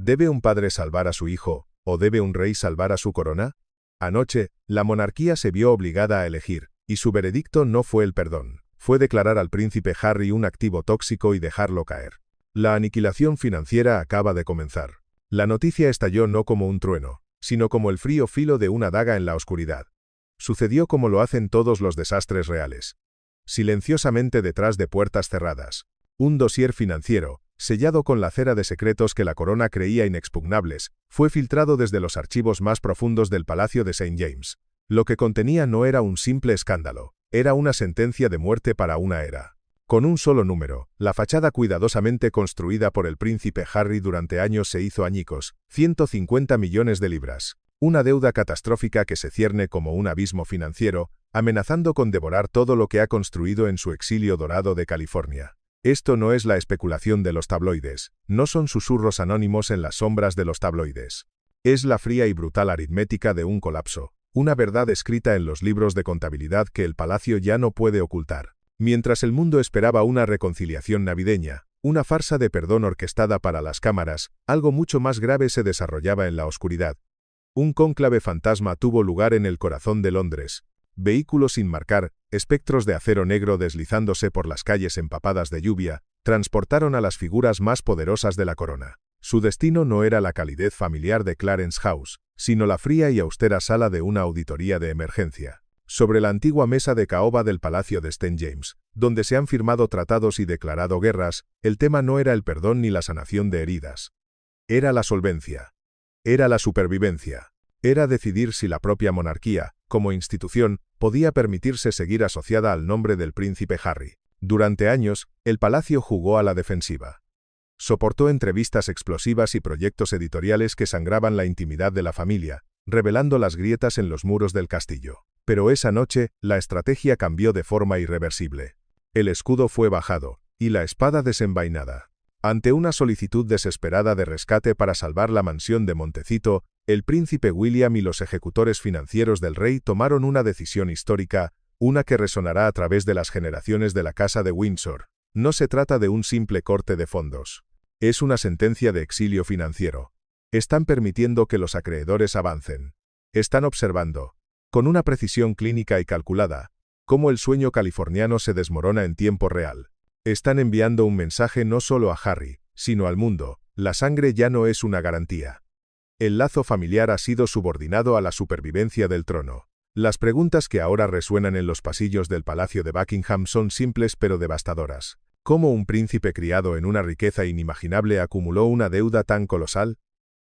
¿Debe un padre salvar a su hijo, o debe un rey salvar a su corona? Anoche, la monarquía se vio obligada a elegir, y su veredicto no fue el perdón. Fue declarar al príncipe Harry un activo tóxico y dejarlo caer. La aniquilación financiera acaba de comenzar. La noticia estalló no como un trueno, sino como el frío filo de una daga en la oscuridad. Sucedió como lo hacen todos los desastres reales. Silenciosamente detrás de puertas cerradas. Un dossier financiero, sellado con la cera de secretos que la corona creía inexpugnables, fue filtrado desde los archivos más profundos del Palacio de St. James. Lo que contenía no era un simple escándalo, era una sentencia de muerte para una era. Con un solo número, la fachada cuidadosamente construida por el príncipe Harry durante años se hizo añicos, 150 millones de libras. Una deuda catastrófica que se cierne como un abismo financiero, amenazando con devorar todo lo que ha construido en su exilio dorado de California. Esto no es la especulación de los tabloides, no son susurros anónimos en las sombras de los tabloides. Es la fría y brutal aritmética de un colapso, una verdad escrita en los libros de contabilidad que el palacio ya no puede ocultar. Mientras el mundo esperaba una reconciliación navideña, una farsa de perdón orquestada para las cámaras, algo mucho más grave se desarrollaba en la oscuridad. Un cónclave fantasma tuvo lugar en el corazón de Londres. Vehículos sin marcar, espectros de acero negro deslizándose por las calles empapadas de lluvia, transportaron a las figuras más poderosas de la corona. Su destino no era la calidez familiar de Clarence House, sino la fría y austera sala de una auditoría de emergencia. Sobre la antigua mesa de caoba del Palacio de St. James, donde se han firmado tratados y declarado guerras, el tema no era el perdón ni la sanación de heridas. Era la solvencia. Era la supervivencia. Era decidir si la propia monarquía, como institución, podía permitirse seguir asociada al nombre del príncipe Harry. Durante años, el palacio jugó a la defensiva. Soportó entrevistas explosivas y proyectos editoriales que sangraban la intimidad de la familia, revelando las grietas en los muros del castillo. Pero esa noche, la estrategia cambió de forma irreversible. El escudo fue bajado, y la espada desenvainada. Ante una solicitud desesperada de rescate para salvar la mansión de Montecito, el príncipe William y los ejecutores financieros del rey tomaron una decisión histórica, una que resonará a través de las generaciones de la Casa de Windsor. No se trata de un simple corte de fondos. Es una sentencia de exilio financiero. Están permitiendo que los acreedores avancen. Están observando, con una precisión clínica y calculada, cómo el sueño californiano se desmorona en tiempo real. Están enviando un mensaje no solo a Harry, sino al mundo: la sangre ya no es una garantía. El lazo familiar ha sido subordinado a la supervivencia del trono. Las preguntas que ahora resuenan en los pasillos del Palacio de Buckingham son simples pero devastadoras. ¿Cómo un príncipe criado en una riqueza inimaginable acumuló una deuda tan colosal?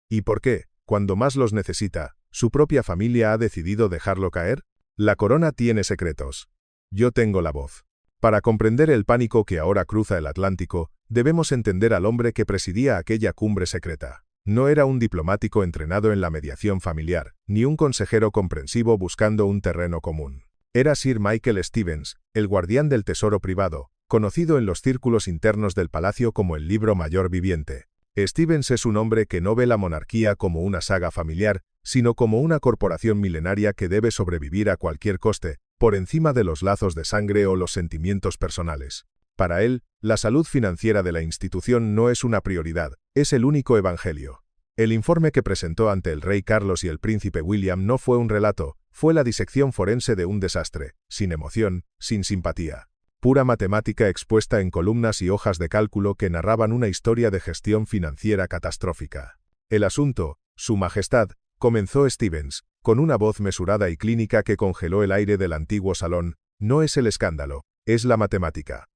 ¿Y por qué, cuando más los necesita, su propia familia ha decidido dejarlo caer? La corona tiene secretos. Yo tengo la voz. Para comprender el pánico que ahora cruza el Atlántico, debemos entender al hombre que presidía aquella cumbre secreta. No era un diplomático entrenado en la mediación familiar, ni un consejero comprensivo buscando un terreno común. Era Sir Michael Stevens, el guardián del tesoro privado, conocido en los círculos internos del palacio como el libro mayor viviente. Stevens es un hombre que no ve la monarquía como una saga familiar, sino como una corporación milenaria que debe sobrevivir a cualquier coste, por encima de los lazos de sangre o los sentimientos personales. Para él, la salud financiera de la institución no es una prioridad, es el único evangelio. El informe que presentó ante el rey Carlos y el príncipe William no fue un relato, fue la disección forense de un desastre, sin emoción, sin simpatía. Pura matemática expuesta en columnas y hojas de cálculo que narraban una historia de gestión financiera catastrófica. El asunto, Su Majestad, comenzó Stevens, con una voz mesurada y clínica que congeló el aire del antiguo salón, no es el escándalo, es la matemática.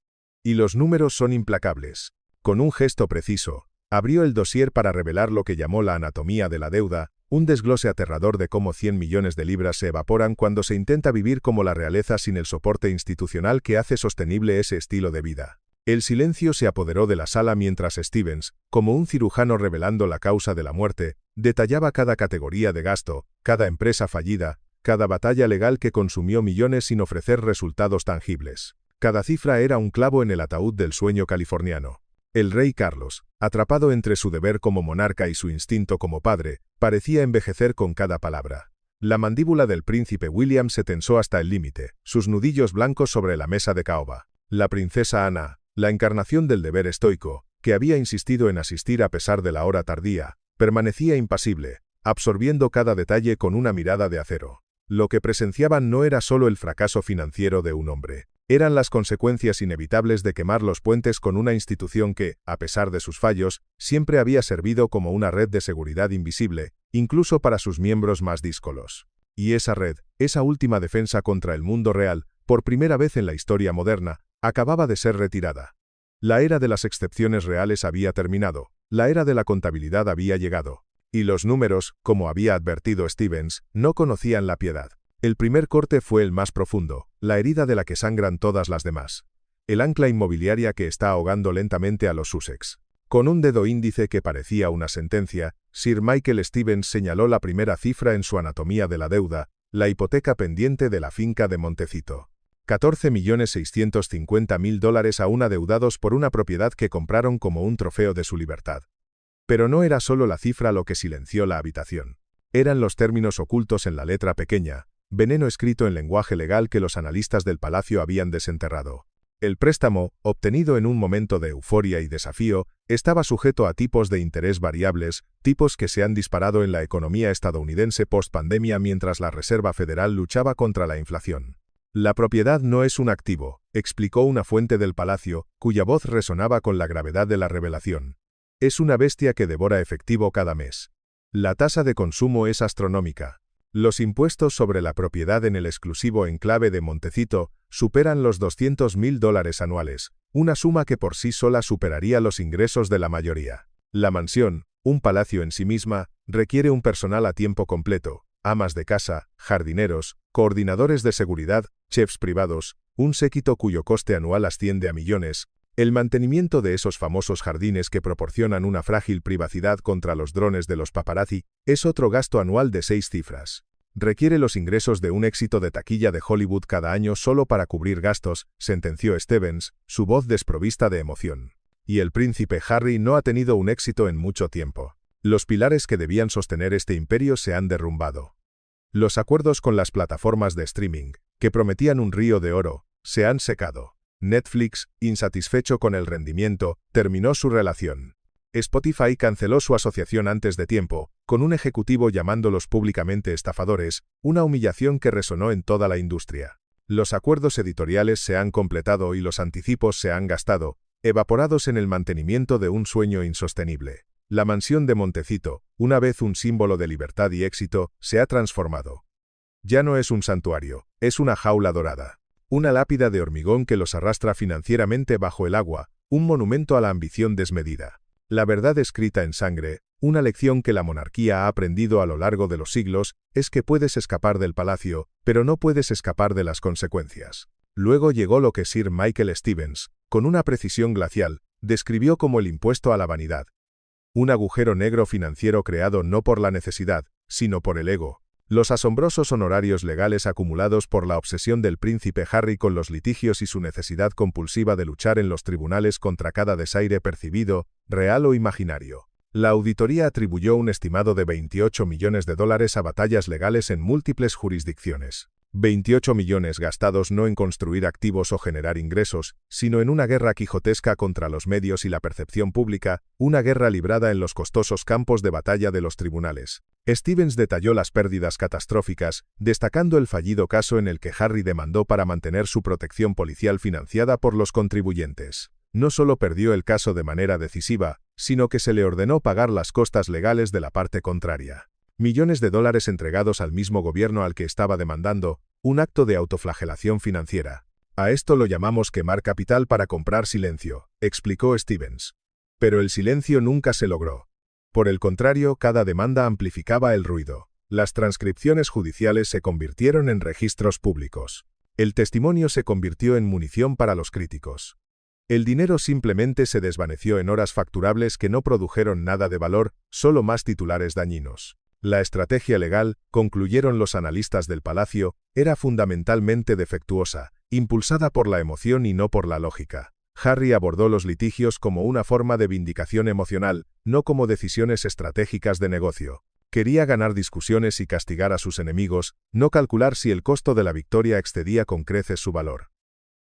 Y los números son implacables. Con un gesto preciso, abrió el dossier para revelar lo que llamó la anatomía de la deuda, un desglose aterrador de cómo 100 millones de libras se evaporan cuando se intenta vivir como la realeza sin el soporte institucional que hace sostenible ese estilo de vida. El silencio se apoderó de la sala mientras Stevens, como un cirujano revelando la causa de la muerte, detallaba cada categoría de gasto, cada empresa fallida, cada batalla legal que consumió millones sin ofrecer resultados tangibles. Cada cifra era un clavo en el ataúd del sueño californiano. El rey Carlos, atrapado entre su deber como monarca y su instinto como padre, parecía envejecer con cada palabra. La mandíbula del príncipe William se tensó hasta el límite, sus nudillos blancos sobre la mesa de caoba. La princesa Ana, la encarnación del deber estoico, que había insistido en asistir a pesar de la hora tardía, Permanecía impasible, absorbiendo cada detalle con una mirada de acero. Lo que presenciaban no era solo el fracaso financiero de un hombre. Eran las consecuencias inevitables de quemar los puentes con una institución que, a pesar de sus fallos, siempre había servido como una red de seguridad invisible, incluso para sus miembros más díscolos. Y esa red, esa última defensa contra el mundo real, por primera vez en la historia moderna, acababa de ser retirada. La era de las excepciones reales había terminado, la era de la contabilidad había llegado. Y los números, como había advertido Stevens, no conocían la piedad. El primer corte fue el más profundo, la herida de la que sangran todas las demás. El ancla inmobiliaria que está ahogando lentamente a los Sussex. Con un dedo índice que parecía una sentencia, Sir Michael Stevens señaló la primera cifra en su anatomía de la deuda, la hipoteca pendiente de la finca de Montecito. $14.650.000 aún adeudados por una propiedad que compraron como un trofeo de su libertad. Pero no era solo la cifra lo que silenció la habitación. Eran los términos ocultos en la letra pequeña, veneno escrito en lenguaje legal que los analistas del palacio habían desenterrado. El préstamo, obtenido en un momento de euforia y desafío, estaba sujeto a tipos de interés variables, tipos que se han disparado en la economía estadounidense post-pandemia mientras la Reserva Federal luchaba contra la inflación. La propiedad no es un activo, explicó una fuente del palacio, cuya voz resonaba con la gravedad de la revelación. Es una bestia que devora efectivo cada mes. La tasa de consumo es astronómica. Los impuestos sobre la propiedad en el exclusivo enclave de Montecito superan los $200.000 anuales, una suma que por sí sola superaría los ingresos de la mayoría. La mansión, un palacio en sí misma, requiere un personal a tiempo completo, amas de casa, jardineros, coordinadores de seguridad, chefs privados, un séquito cuyo coste anual asciende a millones. El mantenimiento de esos famosos jardines que proporcionan una frágil privacidad contra los drones de los paparazzi es otro gasto anual de 6 cifras. Requiere los ingresos de un éxito de taquilla de Hollywood cada año solo para cubrir gastos, sentenció Stevens, su voz desprovista de emoción. Y el príncipe Harry no ha tenido un éxito en mucho tiempo. Los pilares que debían sostener este imperio se han derrumbado. Los acuerdos con las plataformas de streaming, que prometían un río de oro, se han secado. Netflix, insatisfecho con el rendimiento, terminó su relación. Spotify canceló su asociación antes de tiempo, con un ejecutivo llamándolos públicamente estafadores, una humillación que resonó en toda la industria. Los acuerdos editoriales se han completado y los anticipos se han gastado, evaporados en el mantenimiento de un sueño insostenible. La mansión de Montecito, una vez un símbolo de libertad y éxito, se ha transformado. Ya no es un santuario, es una jaula dorada. Una lápida de hormigón que los arrastra financieramente bajo el agua, un monumento a la ambición desmedida. La verdad escrita en sangre, una lección que la monarquía ha aprendido a lo largo de los siglos, es que puedes escapar del palacio, pero no puedes escapar de las consecuencias. Luego llegó lo que Sir Michael Stevens, con una precisión glacial, describió como el impuesto a la vanidad. Un agujero negro financiero creado no por la necesidad, sino por el ego. Los asombrosos honorarios legales acumulados por la obsesión del príncipe Harry con los litigios y su necesidad compulsiva de luchar en los tribunales contra cada desaire percibido, real o imaginario. La auditoría atribuyó un estimado de $28 millones a batallas legales en múltiples jurisdicciones. 28 millones gastados no en construir activos o generar ingresos, sino en una guerra quijotesca contra los medios y la percepción pública, una guerra librada en los costosos campos de batalla de los tribunales. Stevens detalló las pérdidas catastróficas, destacando el fallido caso en el que Harry demandó para mantener su protección policial financiada por los contribuyentes. No solo perdió el caso de manera decisiva, sino que se le ordenó pagar las costas legales de la parte contraria. Millones de dólares entregados al mismo gobierno al que estaba demandando, un acto de autoflagelación financiera. A esto lo llamamos quemar capital para comprar silencio, explicó Stevens. Pero el silencio nunca se logró. Por el contrario, cada demanda amplificaba el ruido. Las transcripciones judiciales se convirtieron en registros públicos. El testimonio se convirtió en munición para los críticos. El dinero simplemente se desvaneció en horas facturables que no produjeron nada de valor, solo más titulares dañinos. La estrategia legal, concluyeron los analistas del palacio, era fundamentalmente defectuosa, impulsada por la emoción y no por la lógica. Harry abordó los litigios como una forma de vindicación emocional, no como decisiones estratégicas de negocio. Quería ganar discusiones y castigar a sus enemigos, no calcular si el costo de la victoria excedía con creces su valor.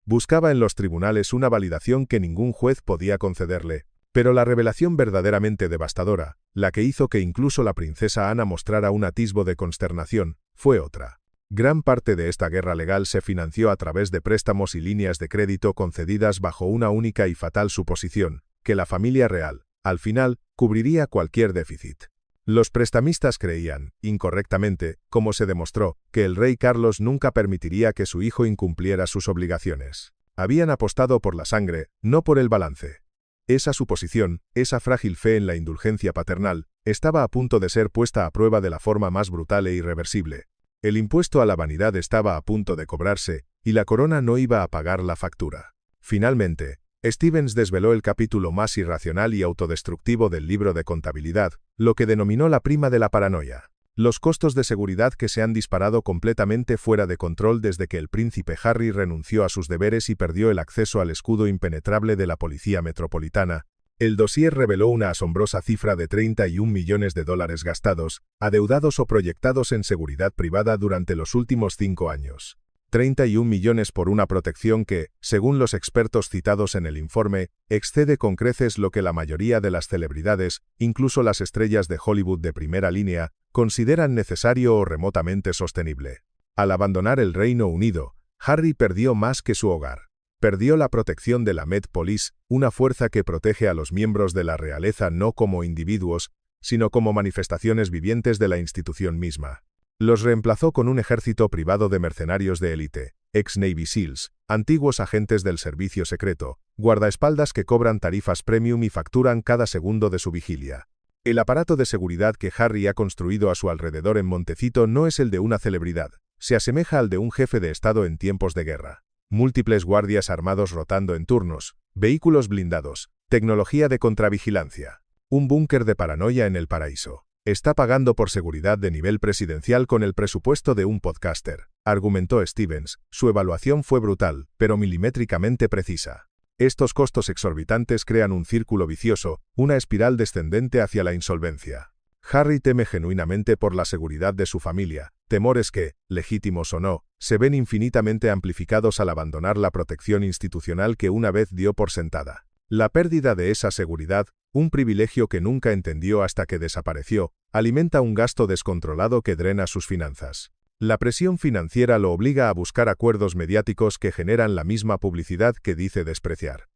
Buscaba en los tribunales una validación que ningún juez podía concederle. Pero la revelación verdaderamente devastadora, la que hizo que incluso la princesa Ana mostrara un atisbo de consternación, fue otra. Gran parte de esta guerra legal se financió a través de préstamos y líneas de crédito concedidas bajo una única y fatal suposición, que la familia real, al final, cubriría cualquier déficit. Los prestamistas creían, incorrectamente, como se demostró, que el rey Carlos nunca permitiría que su hijo incumpliera sus obligaciones. Habían apostado por la sangre, no por el balance. Esa suposición, esa frágil fe en la indulgencia paternal, estaba a punto de ser puesta a prueba de la forma más brutal e irreversible. El impuesto a la vanidad estaba a punto de cobrarse, y la corona no iba a pagar la factura. Finalmente, Stevens desveló el capítulo más irracional y autodestructivo del libro de contabilidad, lo que denominó la prima de la paranoia. Los costos de seguridad que se han disparado completamente fuera de control desde que el príncipe Harry renunció a sus deberes y perdió el acceso al escudo impenetrable de la Policía Metropolitana. El dossier reveló una asombrosa cifra de 31 millones de dólares gastados, adeudados o proyectados en seguridad privada durante los últimos 5 años. 31 millones por una protección que, según los expertos citados en el informe, excede con creces lo que la mayoría de las celebridades, incluso las estrellas de Hollywood de primera línea, consideran necesario o remotamente sostenible. Al abandonar el Reino Unido, Harry perdió más que su hogar. Perdió la protección de la Met Police, una fuerza que protege a los miembros de la realeza no como individuos, sino como manifestaciones vivientes de la institución misma. Los reemplazó con un ejército privado de mercenarios de élite, ex-Navy SEALs, antiguos agentes del servicio secreto, guardaespaldas que cobran tarifas premium y facturan cada segundo de su vigilia. El aparato de seguridad que Harry ha construido a su alrededor en Montecito no es el de una celebridad, se asemeja al de un jefe de Estado en tiempos de guerra. Múltiples guardias armados rotando en turnos, vehículos blindados, tecnología de contravigilancia. Un búnker de paranoia en el paraíso. Está pagando por seguridad de nivel presidencial con el presupuesto de un podcaster, argumentó Stevens. Su evaluación fue brutal, pero milimétricamente precisa. Estos costos exorbitantes crean un círculo vicioso, una espiral descendente hacia la insolvencia. Harry teme genuinamente por la seguridad de su familia, temores que, legítimos o no, se ven infinitamente amplificados al abandonar la protección institucional que una vez dio por sentada. La pérdida de esa seguridad, un privilegio que nunca entendió hasta que desapareció, alimenta un gasto descontrolado que drena sus finanzas. La presión financiera lo obliga a buscar acuerdos mediáticos que generan la misma publicidad que dice despreciar.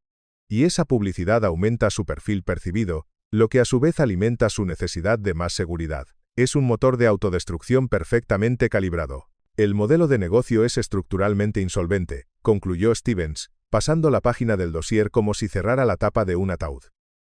Y esa publicidad aumenta su perfil percibido, lo que a su vez alimenta su necesidad de más seguridad. Es un motor de autodestrucción perfectamente calibrado. El modelo de negocio es estructuralmente insolvente, concluyó Stevens, pasando la página del dossier como si cerrara la tapa de un ataúd.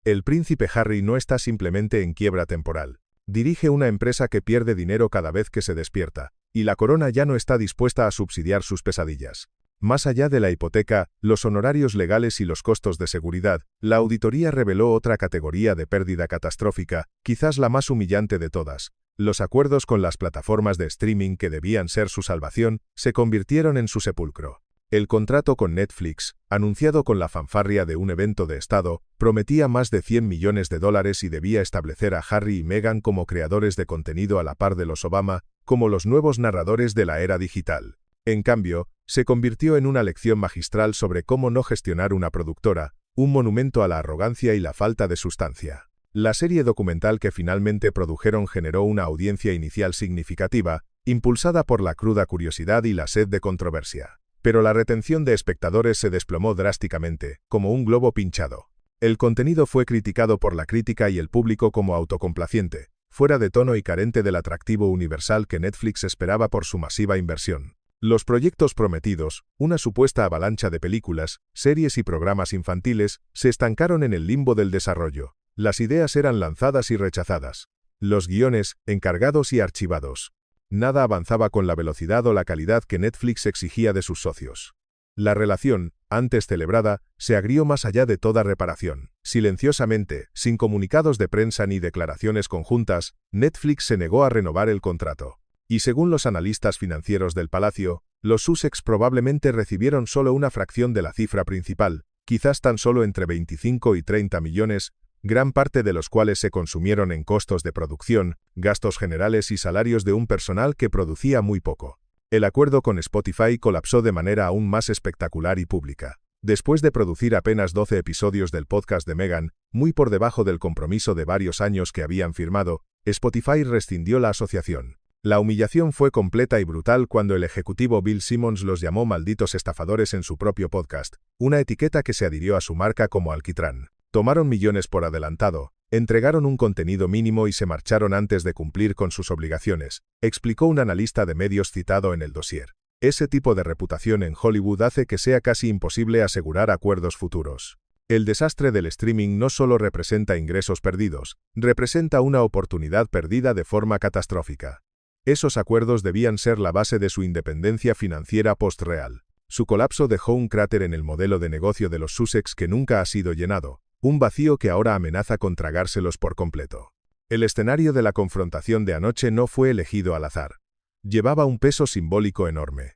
El príncipe Harry no está simplemente en quiebra temporal. Dirige una empresa que pierde dinero cada vez que se despierta, y la corona ya no está dispuesta a subsidiar sus pesadillas. Más allá de la hipoteca, los honorarios legales y los costos de seguridad, la auditoría reveló otra categoría de pérdida catastrófica, quizás la más humillante de todas. Los acuerdos con las plataformas de streaming que debían ser su salvación, se convirtieron en su sepulcro. El contrato con Netflix, anunciado con la fanfarria de un evento de Estado, prometía más de 100 millones de dólares y debía establecer a Harry y Meghan como creadores de contenido a la par de los Obama, como los nuevos narradores de la era digital. En cambio, se convirtió en una lección magistral sobre cómo no gestionar una productora, un monumento a la arrogancia y la falta de sustancia. La serie documental que finalmente produjeron generó una audiencia inicial significativa, impulsada por la cruda curiosidad y la sed de controversia. Pero la retención de espectadores se desplomó drásticamente, como un globo pinchado. El contenido fue criticado por la crítica y el público como autocomplaciente, fuera de tono y carente del atractivo universal que Netflix esperaba por su masiva inversión. Los proyectos prometidos, una supuesta avalancha de películas, series y programas infantiles, se estancaron en el limbo del desarrollo. Las ideas eran lanzadas y rechazadas. Los guiones, encargados y archivados. Nada avanzaba con la velocidad o la calidad que Netflix exigía de sus socios. La relación, antes celebrada, se agrió más allá de toda reparación. Silenciosamente, sin comunicados de prensa ni declaraciones conjuntas, Netflix se negó a renovar el contrato. Y según los analistas financieros del palacio, los Sussex probablemente recibieron solo una fracción de la cifra principal, quizás tan solo entre 25 y 30 millones, gran parte de los cuales se consumieron en costos de producción, gastos generales y salarios de un personal que producía muy poco. El acuerdo con Spotify colapsó de manera aún más espectacular y pública. Después de producir apenas 12 episodios del podcast de Meghan, muy por debajo del compromiso de varios años que habían firmado, Spotify rescindió la asociación. La humillación fue completa y brutal cuando el ejecutivo Bill Simmons los llamó malditos estafadores en su propio podcast, una etiqueta que se adhirió a su marca como alquitrán. Tomaron millones por adelantado, entregaron un contenido mínimo y se marcharon antes de cumplir con sus obligaciones, explicó un analista de medios citado en el dossier. Ese tipo de reputación en Hollywood hace que sea casi imposible asegurar acuerdos futuros. El desastre del streaming no solo representa ingresos perdidos, representa una oportunidad perdida de forma catastrófica. Esos acuerdos debían ser la base de su independencia financiera post-real. Su colapso dejó un cráter en el modelo de negocio de los Sussex que nunca ha sido llenado, un vacío que ahora amenaza con tragárselos por completo. El escenario de la confrontación de anoche no fue elegido al azar. Llevaba un peso simbólico enorme.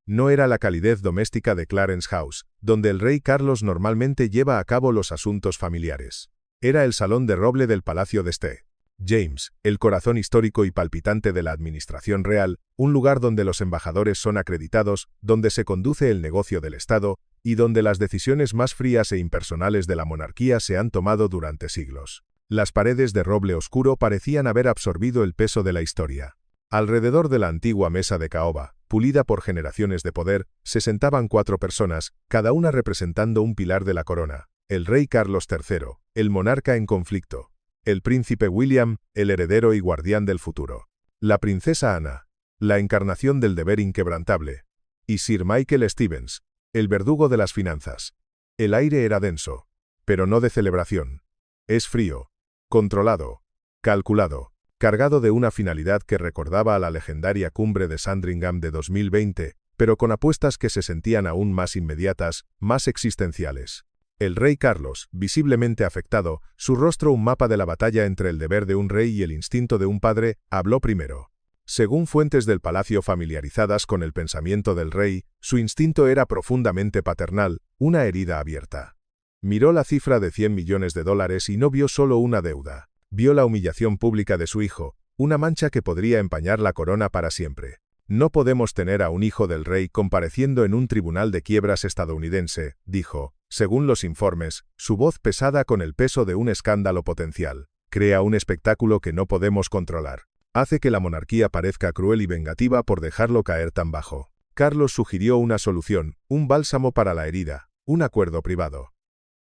No era la calidez doméstica de Clarence House, donde el rey Carlos normalmente lleva a cabo los asuntos familiares. Era el salón de roble del Palacio de St. James, el corazón histórico y palpitante de la administración real, un lugar donde los embajadores son acreditados, donde se conduce el negocio del Estado, y donde las decisiones más frías e impersonales de la monarquía se han tomado durante siglos. Las paredes de roble oscuro parecían haber absorbido el peso de la historia. Alrededor de la antigua mesa de caoba, pulida por generaciones de poder, se sentaban 4 personas, cada una representando un pilar de la corona: el rey Carlos III, el monarca en conflicto; el príncipe William, el heredero y guardián del futuro; la princesa Ana, la encarnación del deber inquebrantable; y Sir Michael Stevens, el verdugo de las finanzas. El aire era denso, pero no de celebración. Es frío, controlado, calculado, cargado de una finalidad que recordaba a la legendaria cumbre de Sandringham de 2020, pero con apuestas que se sentían aún más inmediatas, más existenciales. El rey Carlos, visiblemente afectado, su rostro un mapa de la batalla entre el deber de un rey y el instinto de un padre, habló primero. Según fuentes del palacio familiarizadas con el pensamiento del rey, su instinto era profundamente paternal, una herida abierta. Miró la cifra de $100 millones y no vio solo una deuda. Vio la humillación pública de su hijo, una mancha que podría empañar la corona para siempre. No podemos tener a un hijo del rey compareciendo en un tribunal de quiebras estadounidense, dijo. Según los informes, su voz pesada con el peso de un escándalo potencial. Crea un espectáculo que no podemos controlar. Hace que la monarquía parezca cruel y vengativa por dejarlo caer tan bajo. Carlos sugirió una solución, un bálsamo para la herida, un acuerdo privado.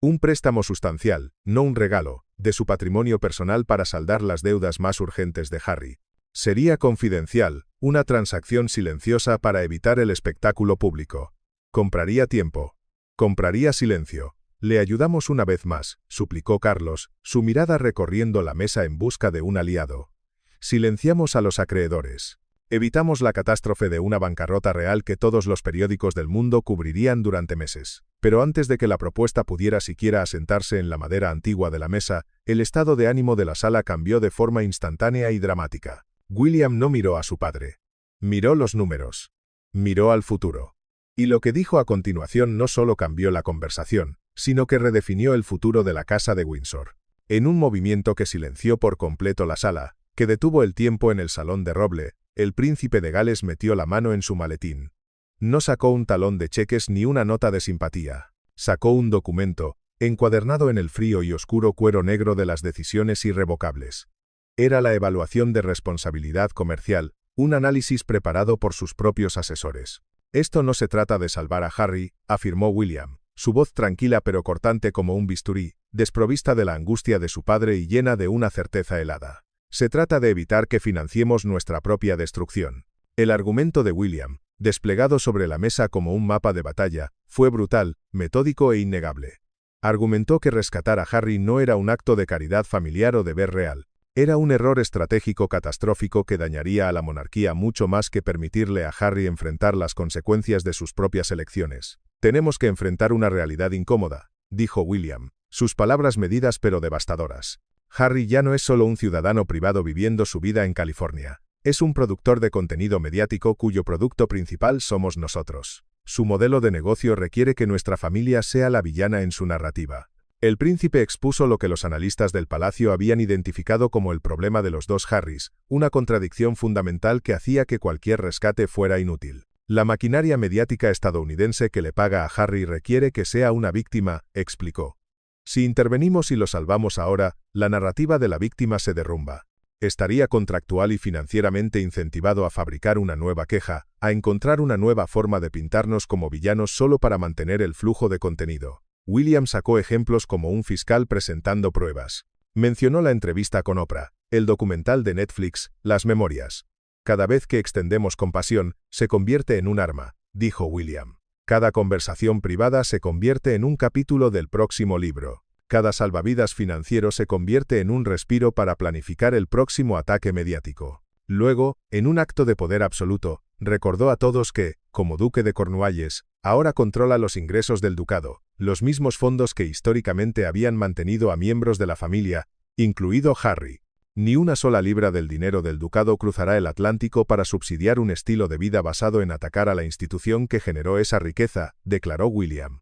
Un préstamo sustancial, no un regalo, de su patrimonio personal para saldar las deudas más urgentes de Harry. Sería confidencial, una transacción silenciosa para evitar el espectáculo público. Compraría tiempo. Compraría silencio. Le ayudamos una vez más, suplicó Carlos, su mirada recorriendo la mesa en busca de un aliado. Silenciamos a los acreedores. Evitamos la catástrofe de una bancarrota real que todos los periódicos del mundo cubrirían durante meses. Pero antes de que la propuesta pudiera siquiera asentarse en la madera antigua de la mesa, el estado de ánimo de la sala cambió de forma instantánea y dramática. William no miró a su padre. Miró los números. Miró al futuro. Y lo que dijo a continuación no solo cambió la conversación, sino que redefinió el futuro de la casa de Windsor. En un movimiento que silenció por completo la sala, que detuvo el tiempo en el salón de roble, el príncipe de Gales metió la mano en su maletín. No sacó un talón de cheques ni una nota de simpatía. Sacó un documento, encuadernado en el frío y oscuro cuero negro de las decisiones irrevocables. Era la evaluación de responsabilidad comercial, un análisis preparado por sus propios asesores. Esto no se trata de salvar a Harry, afirmó William, su voz tranquila pero cortante como un bisturí, desprovista de la angustia de su padre y llena de una certeza helada. Se trata de evitar que financiemos nuestra propia destrucción. El argumento de William, desplegado sobre la mesa como un mapa de batalla, fue brutal, metódico e innegable. Argumentó que rescatar a Harry no era un acto de caridad familiar o deber real. Era un error estratégico catastrófico que dañaría a la monarquía mucho más que permitirle a Harry enfrentar las consecuencias de sus propias elecciones. Tenemos que enfrentar una realidad incómoda, dijo William, sus palabras medidas pero devastadoras. Harry ya no es solo un ciudadano privado viviendo su vida en California. Es un productor de contenido mediático cuyo producto principal somos nosotros. Su modelo de negocio requiere que nuestra familia sea la villana en su narrativa. El príncipe expuso lo que los analistas del palacio habían identificado como el problema de los dos Harrys, una contradicción fundamental que hacía que cualquier rescate fuera inútil. La maquinaria mediática estadounidense que le paga a Harry requiere que sea una víctima, explicó. Si intervenimos y lo salvamos ahora, la narrativa de la víctima se derrumba. Estaría contractual y financieramente incentivado a fabricar una nueva queja, a encontrar una nueva forma de pintarnos como villanos solo para mantener el flujo de contenido. William sacó ejemplos como un fiscal presentando pruebas. Mencionó la entrevista con Oprah, el documental de Netflix, Las Memorias. Cada vez que extendemos compasión, se convierte en un arma, dijo William. Cada conversación privada se convierte en un capítulo del próximo libro. Cada salvavidas financiero se convierte en un respiro para planificar el próximo ataque mediático. Luego, en un acto de poder absoluto, recordó a todos que, como duque de Cornualles, ahora controla los ingresos del ducado, los mismos fondos que históricamente habían mantenido a miembros de la familia, incluido Harry. Ni una sola libra del dinero del ducado cruzará el Atlántico para subsidiar un estilo de vida basado en atacar a la institución que generó esa riqueza, declaró William.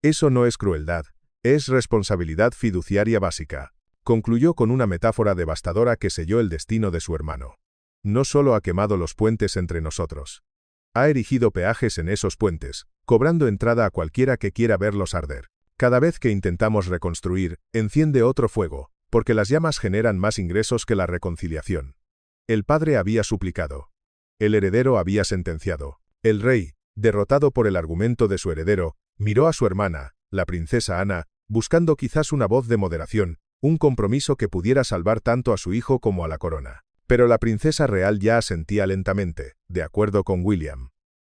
Eso no es crueldad, es responsabilidad fiduciaria básica. Concluyó con una metáfora devastadora que selló el destino de su hermano. No solo ha quemado los puentes entre nosotros. Ha erigido peajes en esos puentes, cobrando entrada a cualquiera que quiera verlos arder. Cada vez que intentamos reconstruir, enciende otro fuego, porque las llamas generan más ingresos que la reconciliación. El padre había suplicado. El heredero había sentenciado. El rey, derrotado por el argumento de su heredero, miró a su hermana, la princesa Ana, buscando quizás una voz de moderación, un compromiso que pudiera salvar tanto a su hijo como a la corona. Pero la princesa real ya asentía lentamente, de acuerdo con William.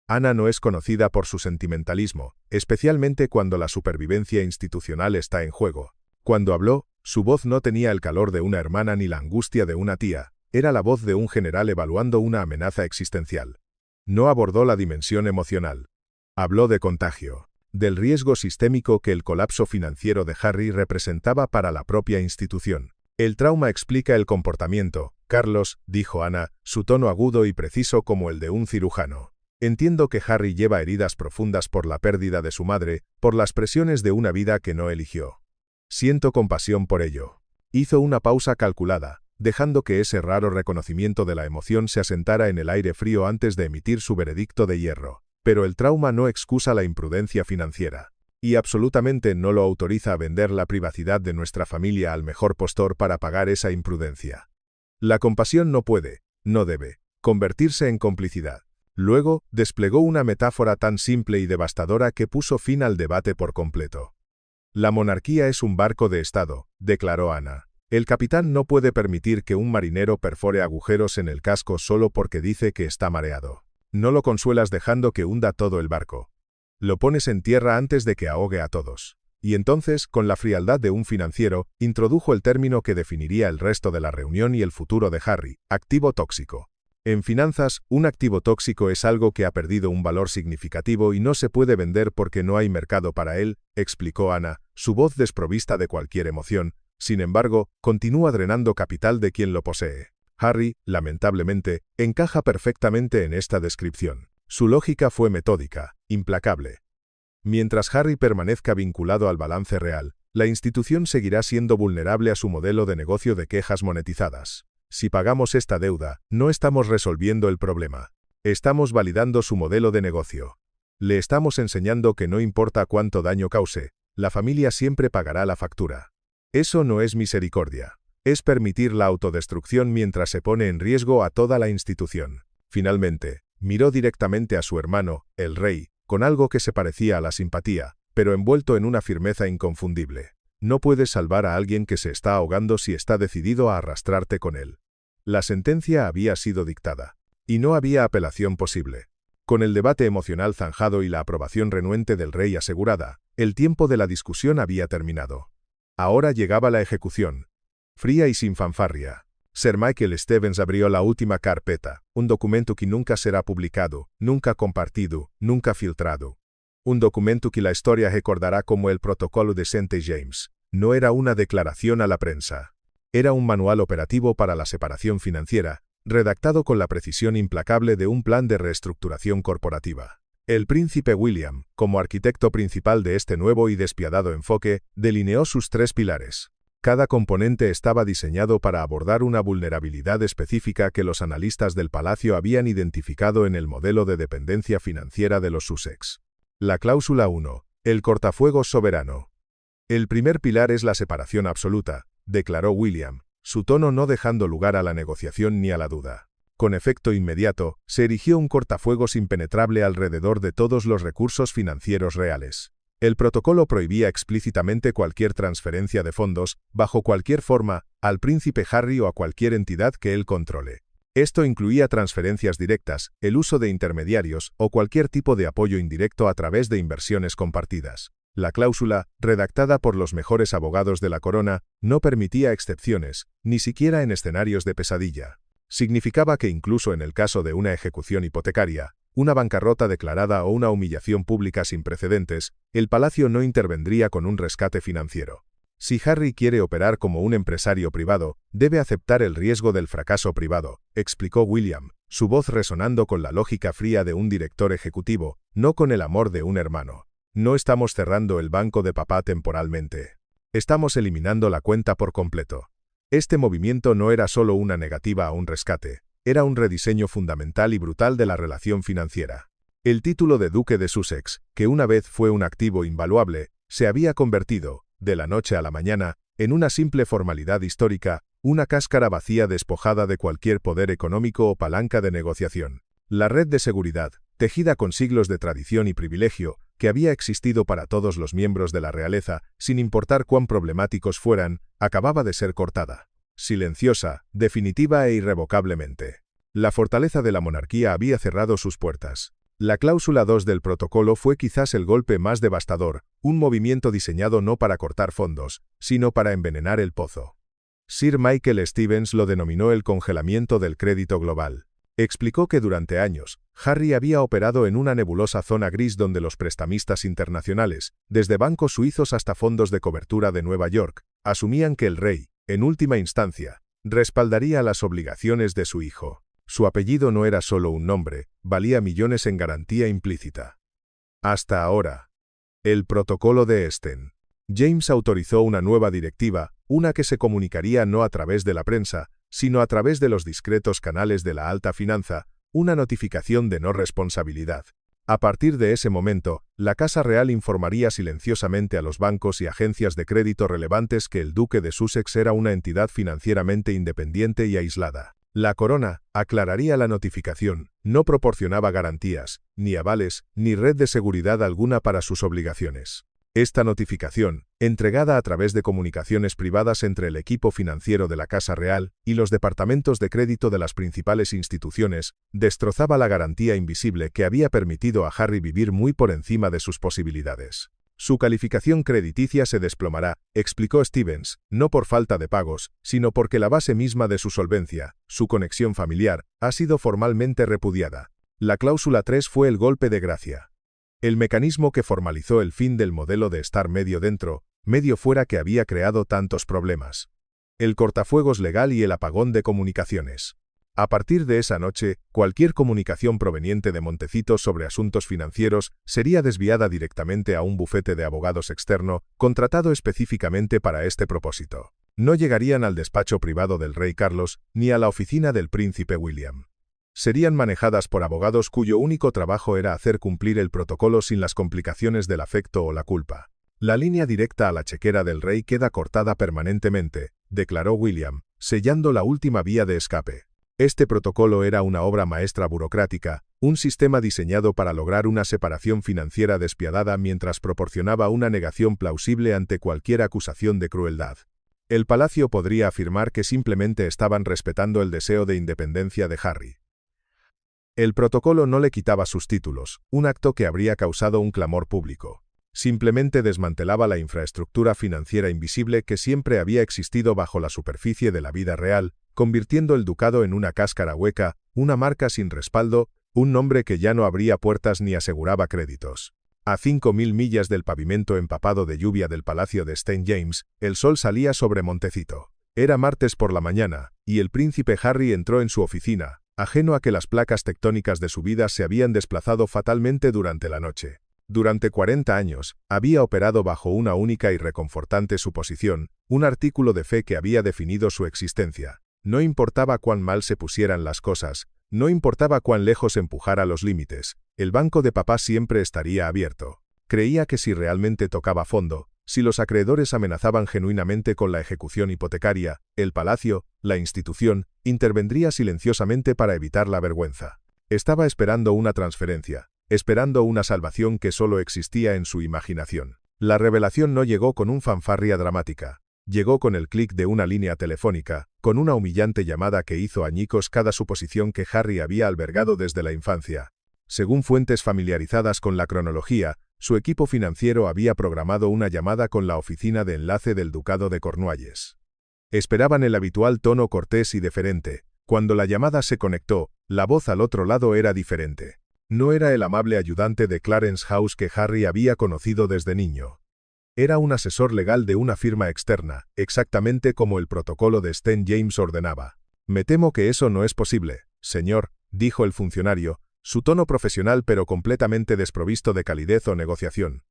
Ana no es conocida por su sentimentalismo, especialmente cuando la supervivencia institucional está en juego. Cuando habló, su voz no tenía el calor de una hermana ni la angustia de una tía, era la voz de un general evaluando una amenaza existencial. No abordó la dimensión emocional. Habló de contagio, del riesgo sistémico que el colapso financiero de Harry representaba para la propia institución. El trauma explica el comportamiento, Carlos, dijo Ana, su tono agudo y preciso como el de un cirujano. Entiendo que Harry lleva heridas profundas por la pérdida de su madre, por las presiones de una vida que no eligió. Siento compasión por ello. Hizo una pausa calculada, dejando que ese raro reconocimiento de la emoción se asentara en el aire frío antes de emitir su veredicto de hierro. Pero el trauma no excusa la imprudencia financiera. Y absolutamente no lo autoriza a vender la privacidad de nuestra familia al mejor postor para pagar esa imprudencia. La compasión no puede, no debe, convertirse en complicidad. Luego, desplegó una metáfora tan simple y devastadora que puso fin al debate por completo. La monarquía es un barco de Estado, declaró Ana. El capitán no puede permitir que un marinero perfore agujeros en el casco solo porque dice que está mareado. No lo consuelas dejando que hunda todo el barco. Lo pones en tierra antes de que ahogue a todos. Y entonces, con la frialdad de un financiero, introdujo el término que definiría el resto de la reunión y el futuro de Harry, activo tóxico. En finanzas, un activo tóxico es algo que ha perdido un valor significativo y no se puede vender porque no hay mercado para él, explicó Ana, su voz desprovista de cualquier emoción. Sin embargo, continúa drenando capital de quien lo posee. Harry, lamentablemente, encaja perfectamente en esta descripción. Su lógica fue metódica, implacable. Mientras Harry permanezca vinculado al balance real, la institución seguirá siendo vulnerable a su modelo de negocio de quejas monetizadas. Si pagamos esta deuda, no estamos resolviendo el problema. Estamos validando su modelo de negocio. Le estamos enseñando que no importa cuánto daño cause, la familia siempre pagará la factura. Eso no es misericordia. Es permitir la autodestrucción mientras se pone en riesgo a toda la institución. Finalmente, miró directamente a su hermano, el rey, con algo que se parecía a la simpatía, pero envuelto en una firmeza inconfundible. No puedes salvar a alguien que se está ahogando si está decidido a arrastrarte con él. La sentencia había sido dictada, y no había apelación posible. Con el debate emocional zanjado y la aprobación renuente del rey asegurada, el tiempo de la discusión había terminado. Ahora llegaba la ejecución. Fría y sin fanfarria. Sir Michael Stevens abrió la última carpeta, un documento que nunca será publicado, nunca compartido, nunca filtrado. Un documento que la historia recordará como el Protocolo de St. James. No era una declaración a la prensa. Era un manual operativo para la separación financiera, redactado con la precisión implacable de un plan de reestructuración corporativa. El príncipe William, como arquitecto principal de este nuevo y despiadado enfoque, delineó sus 3 pilares. Cada componente estaba diseñado para abordar una vulnerabilidad específica que los analistas del palacio habían identificado en el modelo de dependencia financiera de los Sussex. La cláusula 1. El cortafuegos soberano. El primer pilar es la separación absoluta, declaró William, su tono no dejando lugar a la negociación ni a la duda. Con efecto inmediato, se erigió un cortafuegos impenetrable alrededor de todos los recursos financieros reales. El protocolo prohibía explícitamente cualquier transferencia de fondos, bajo cualquier forma, al príncipe Harry o a cualquier entidad que él controle. Esto incluía transferencias directas, el uso de intermediarios o cualquier tipo de apoyo indirecto a través de inversiones compartidas. La cláusula, redactada por los mejores abogados de la corona, no permitía excepciones, ni siquiera en escenarios de pesadilla. Significaba que incluso en el caso de una ejecución hipotecaria, una bancarrota declarada o una humillación pública sin precedentes, el palacio no intervendría con un rescate financiero. Si Harry quiere operar como un empresario privado, debe aceptar el riesgo del fracaso privado, explicó William, su voz resonando con la lógica fría de un director ejecutivo, no con el amor de un hermano. No estamos cerrando el banco de papá temporalmente. Estamos eliminando la cuenta por completo. Este movimiento no era solo una negativa a un rescate. Era un rediseño fundamental y brutal de la relación financiera. El título de Duque de Sussex, que una vez fue un activo invaluable, se había convertido, de la noche a la mañana, en una simple formalidad histórica, una cáscara vacía despojada de cualquier poder económico o palanca de negociación. La red de seguridad, tejida con siglos de tradición y privilegio, que había existido para todos los miembros de la realeza, sin importar cuán problemáticos fueran, acababa de ser cortada. Silenciosa, definitiva e irrevocablemente. La fortaleza de la monarquía había cerrado sus puertas. La cláusula 2 del protocolo fue quizás el golpe más devastador, un movimiento diseñado no para cortar fondos, sino para envenenar el pozo. Sir Michael Stevens lo denominó el congelamiento del crédito global. Explicó que durante años, Harry había operado en una nebulosa zona gris donde los prestamistas internacionales, desde bancos suizos hasta fondos de cobertura de Nueva York, asumían que el rey, en última instancia, respaldaría las obligaciones de su hijo. Su apellido no era solo un nombre, valía millones en garantía implícita. Hasta ahora. El protocolo de Esten. James autorizó una nueva directiva, una que se comunicaría no a través de la prensa, sino a través de los discretos canales de la alta finanza, una notificación de no responsabilidad. A partir de ese momento, la Casa Real informaría silenciosamente a los bancos y agencias de crédito relevantes que el Duque de Sussex era una entidad financieramente independiente y aislada. La corona, aclararía la notificación, no proporcionaba garantías, ni avales, ni red de seguridad alguna para sus obligaciones. Esta notificación, entregada a través de comunicaciones privadas entre el equipo financiero de la Casa Real y los departamentos de crédito de las principales instituciones, destrozaba la garantía invisible que había permitido a Harry vivir muy por encima de sus posibilidades. Su calificación crediticia se desplomará, explicó Stevens, no por falta de pagos, sino porque la base misma de su solvencia, su conexión familiar, ha sido formalmente repudiada. La cláusula 3 fue el golpe de gracia. El mecanismo que formalizó el fin del modelo de estar medio dentro, medio fuera que había creado tantos problemas. El cortafuegos legal y el apagón de comunicaciones. A partir de esa noche, cualquier comunicación proveniente de Montecito sobre asuntos financieros sería desviada directamente a un bufete de abogados externo, contratado específicamente para este propósito. No llegarían al despacho privado del rey Carlos, ni a la oficina del príncipe William. Serían manejadas por abogados cuyo único trabajo era hacer cumplir el protocolo sin las complicaciones del afecto o la culpa. La línea directa a la chequera del rey queda cortada permanentemente, declaró William, sellando la última vía de escape. Este protocolo era una obra maestra burocrática, un sistema diseñado para lograr una separación financiera despiadada mientras proporcionaba una negación plausible ante cualquier acusación de crueldad. El palacio podría afirmar que simplemente estaban respetando el deseo de independencia de Harry. El protocolo no le quitaba sus títulos, un acto que habría causado un clamor público. Simplemente desmantelaba la infraestructura financiera invisible que siempre había existido bajo la superficie de la vida real, convirtiendo el ducado en una cáscara hueca, una marca sin respaldo, un nombre que ya no abría puertas ni aseguraba créditos. A 5.000 millas del pavimento empapado de lluvia del palacio de St. James, el sol salía sobre Montecito. Era martes por la mañana, y el príncipe Harry entró en su oficina, ajeno a que las placas tectónicas de su vida se habían desplazado fatalmente durante la noche. Durante 40 años, había operado bajo una única y reconfortante suposición, un artículo de fe que había definido su existencia. No importaba cuán mal se pusieran las cosas, no importaba cuán lejos empujara los límites, el banco de papá siempre estaría abierto. Creía que si realmente tocaba fondo, si los acreedores amenazaban genuinamente con la ejecución hipotecaria, el palacio, la institución, intervendría silenciosamente para evitar la vergüenza. Estaba esperando una transferencia, esperando una salvación que solo existía en su imaginación. La revelación no llegó con un fanfarria dramática. Llegó con el clic de una línea telefónica, con una humillante llamada que hizo añicos cada suposición que Harry había albergado desde la infancia. Según fuentes familiarizadas con la cronología, su equipo financiero había programado una llamada con la oficina de enlace del Ducado de Cornualles. Esperaban el habitual tono cortés y deferente. Cuando la llamada se conectó, la voz al otro lado era diferente. No era el amable ayudante de Clarence House que Harry había conocido desde niño. Era un asesor legal de una firma externa, exactamente como el protocolo de St. James ordenaba. «Me temo que eso no es posible, señor», dijo el funcionario, su tono profesional pero completamente desprovisto de calidez o negociación.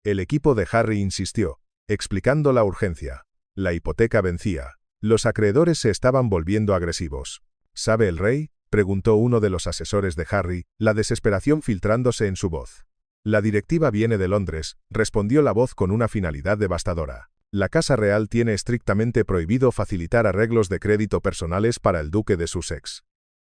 El equipo de Harry insistió, explicando la urgencia. La hipoteca vencía. Los acreedores se estaban volviendo agresivos. «¿Sabe el rey?», preguntó uno de los asesores de Harry, la desesperación filtrándose en su voz. «La directiva viene de Londres», respondió la voz con una finalidad devastadora. «La Casa Real tiene estrictamente prohibido facilitar arreglos de crédito personales para el duque de Sussex.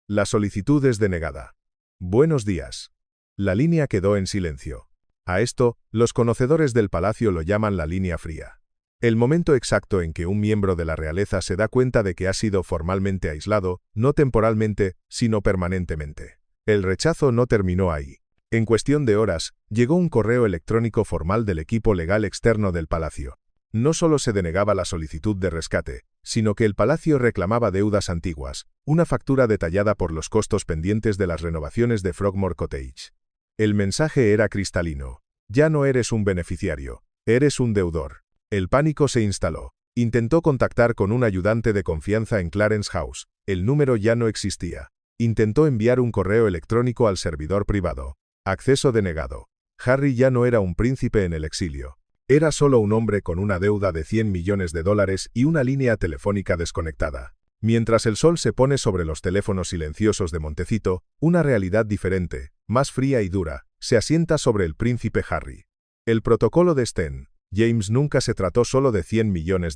La solicitud es denegada. Buenos días». La línea quedó en silencio. A esto, los conocedores del palacio lo llaman la línea fría. El momento exacto en que un miembro de la realeza se da cuenta de que ha sido formalmente aislado, no temporalmente, sino permanentemente. El rechazo no terminó ahí. En cuestión de horas, llegó un correo electrónico formal del equipo legal externo del palacio. No solo se denegaba la solicitud de rescate, sino que el palacio reclamaba deudas antiguas, una factura detallada por los costos pendientes de las renovaciones de Frogmore Cottage. El mensaje era cristalino. Ya no eres un beneficiario, eres un deudor. El pánico se instaló. Intentó contactar con un ayudante de confianza en Clarence House. El número ya no existía. Intentó enviar un correo electrónico al servidor privado. Acceso denegado. Harry ya no era un príncipe en el exilio. Era solo un hombre con una deuda de $100 millones y una línea telefónica desconectada. Mientras el sol se pone sobre los teléfonos silenciosos de Montecito, una realidad diferente, más fría y dura, se asienta sobre el príncipe Harry. El protocolo de St. James nunca se trató solo de $100 millones.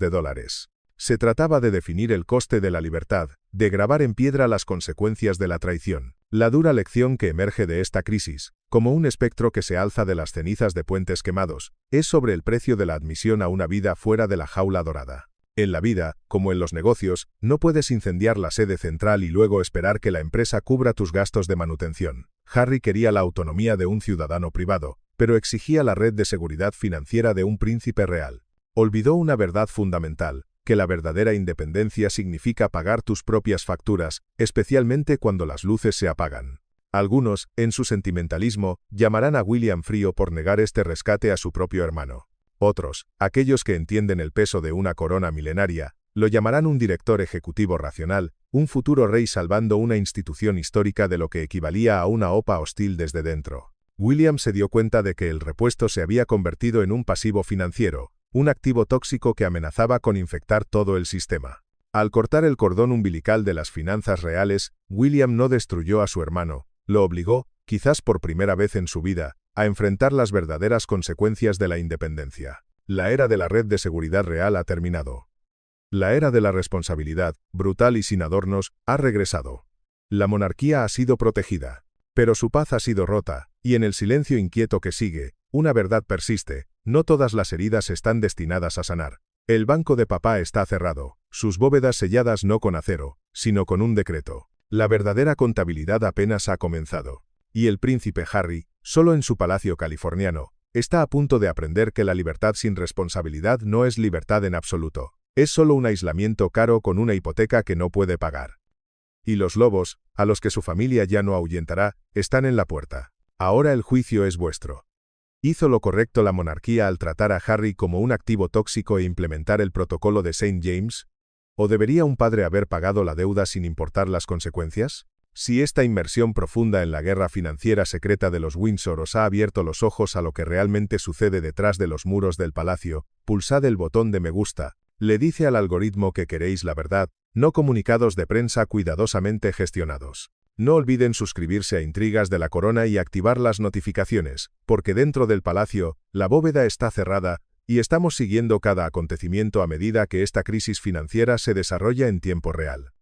Se trataba de definir el coste de la libertad, de grabar en piedra las consecuencias de la traición. La dura lección que emerge de esta crisis, como un espectro que se alza de las cenizas de puentes quemados, es sobre el precio de la admisión a una vida fuera de la jaula dorada. En la vida, como en los negocios, no puedes incendiar la sede central y luego esperar que la empresa cubra tus gastos de manutención. Harry quería la autonomía de un ciudadano privado, pero exigía la red de seguridad financiera de un príncipe real. Olvidó una verdad fundamental, que la verdadera independencia significa pagar tus propias facturas, especialmente cuando las luces se apagan. Algunos, en su sentimentalismo, llamarán a William frío por negar este rescate a su propio hermano. Otros, aquellos que entienden el peso de una corona milenaria, lo llamarán un director ejecutivo racional, un futuro rey salvando una institución histórica de lo que equivalía a una OPA hostil desde dentro. William se dio cuenta de que el repuesto se había convertido en un pasivo financiero, un activo tóxico que amenazaba con infectar todo el sistema. Al cortar el cordón umbilical de las finanzas reales, William no destruyó a su hermano, lo obligó, quizás por primera vez en su vida, a enfrentar las verdaderas consecuencias de la independencia. La era de la red de seguridad real ha terminado. La era de la responsabilidad, brutal y sin adornos, ha regresado. La monarquía ha sido protegida. Pero su paz ha sido rota, y en el silencio inquieto que sigue, una verdad persiste: no todas las heridas están destinadas a sanar. El banco de papá está cerrado, sus bóvedas selladas no con acero, sino con un decreto. La verdadera contabilidad apenas ha comenzado. Y el príncipe Harry, solo en su palacio californiano, está a punto de aprender que la libertad sin responsabilidad no es libertad en absoluto. Es solo un aislamiento caro con una hipoteca que no puede pagar. Y los lobos, a los que su familia ya no ahuyentará, están en la puerta. Ahora el juicio es vuestro. ¿Hizo lo correcto la monarquía al tratar a Harry como un activo tóxico e implementar el protocolo de St. James? ¿O debería un padre haber pagado la deuda sin importar las consecuencias? Si esta inmersión profunda en la guerra financiera secreta de los Windsor os ha abierto los ojos a lo que realmente sucede detrás de los muros del palacio, pulsad el botón de me gusta. Le dice al algoritmo que queréis la verdad, no comunicados de prensa cuidadosamente gestionados. No olviden suscribirse a Intrigas de la Corona y activar las notificaciones, porque dentro del palacio, la bóveda está cerrada, y estamos siguiendo cada acontecimiento a medida que esta crisis financiera se desarrolla en tiempo real.